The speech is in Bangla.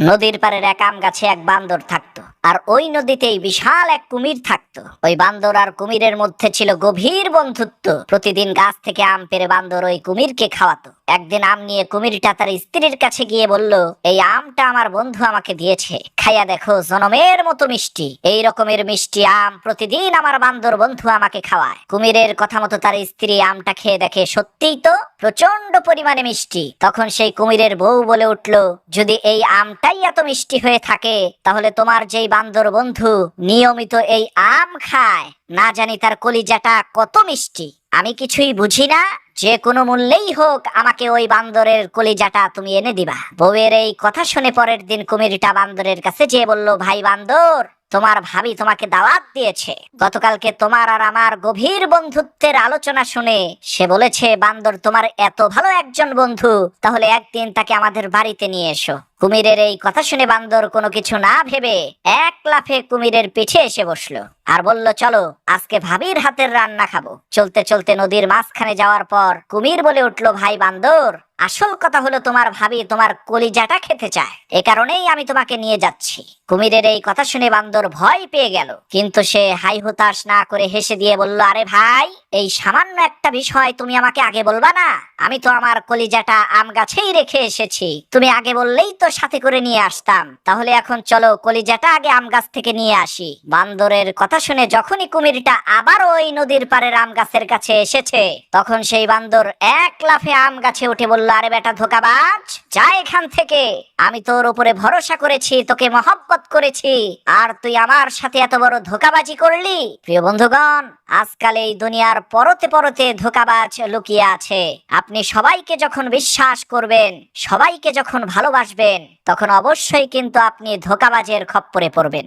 নদীর পাড়ের এক আম গাছে এক বান্দর থাকতো, আর ওই নদীতেই বিশাল এক কুমির থাকতো। ওই বান্দর আর কুমিরের মধ্যে ছিল গভীর বন্ধুত্ব। প্রতিদিন গাছ থেকে আম পেড়ে বান্দর ওই কুমিরকে খাওয়াতো। একদিন আম নিয়ে কুমিরটা তার স্ত্রীর কাছে গিয়ে বলল, এই আমটা আমার বন্ধু আমাকে দিয়েছে, খাইয়া দেখো, জনমের মতো মিষ্টি। এই রকমের মিষ্টি আম প্রতিদিন আমার বান্দর বন্ধু আমাকে খাওয়ায়। কুমিরের কথা মতো তার স্ত্রী আমটা খেয়ে দেখে, সত্যিই তো প্রচন্ড পরিমাণে মিষ্টি। তখন সেই কুমিরের বউ বলে উঠল, যদি এই আমটাই এত মিষ্টি হয়ে থাকে, তাহলে তোমার যেই বান্দর বন্ধু নিয়মিত এই আম খায়, না জানি তার কলিজাটা কত মিষ্টি। আমি কিছুই বুঝি না, যে কোনো মূল্যেই হোক আমাকে ওই বান্দরের কলিজাটা তুমি এনে দিবা। বউয়ের এই কথা শুনে পরের দিন কুমিরটা বান্দরের কাছে যেয়ে বলল, ভাই বান্দর, তোমার ভাবি তোমাকে দাওয়াত দিয়েছে। গতকালকে তোমার আর আমার গভীর বন্ধুত্বের আলোচনা শুনে সে বলেছে, বান্দর তোমার এত ভালো একজন বন্ধু, তাহলে একদিন তাকে আমাদের বাড়িতে নিয়ে এসো। কুমিরের এই কথা শুনে বান্দর কোনো কিছু না ভেবে এক লাফে কুমিরের পিঠে এসে বসলো আর বলল, চলো আজকে ভাবির হাতের রান্না খাবো। চলতে চলতে নদীর মাঝখানে যাওয়ার পর কুমির বলে উঠল, ভাই বান্দর, আসল কথা হলো তোমার ভাবি তোমার কলিজাটা খেতে চায়, এ কারণেই আমি তোমাকে নিয়ে যাচ্ছি। কুমিরের এই কথা শুনে বান্দর ভয় পেয়ে গেল, কিন্তু সে হাই হুতাশ না করে হেসে দিয়ে বলল, আরে ভাই, এই সামান্য একটা বিষয় তুমি আমাকে আগে বলবা না? আমি তো আমার কলিজাটা আম গাছেই রেখে এসেছি, তুমি আগে বললেই তো সাথে করে নিয়ে আসতাম। তাহলে এখন চলো কলিজাটা আগে আম গাছ থেকে নিয়ে আসি। বান্দরের কথা শুনে যখনই কুমিরটা আবার ওই নদীর পাড়ের আম গাছের কাছে এসেছে, তখন সেই বান্দর এক লাফে আম গাছে উঠে বলল, আরে বেটা ধোঁকাবাজ, যা এখান থেকে। আমি তোর উপরে ভরসা করেছি, তোকে মহব্বত করেছি, আর তুই আমার সাথে এত বড় ধোঁকাবাজি করলি। প্রিয় বন্ধুগণ, আজকাল এই দুনিয়ার পরতে পরতে ধোঁকাবাজ লুকিয়ে আছে। আপনি সবাইকে যখন বিশ্বাস করবেন, সবাইকে যখন ভালোবাসবেন, তখন অবশ্যই কিন্তু আপনি ধোঁকাবাজের খপ্পরে পড়বেন।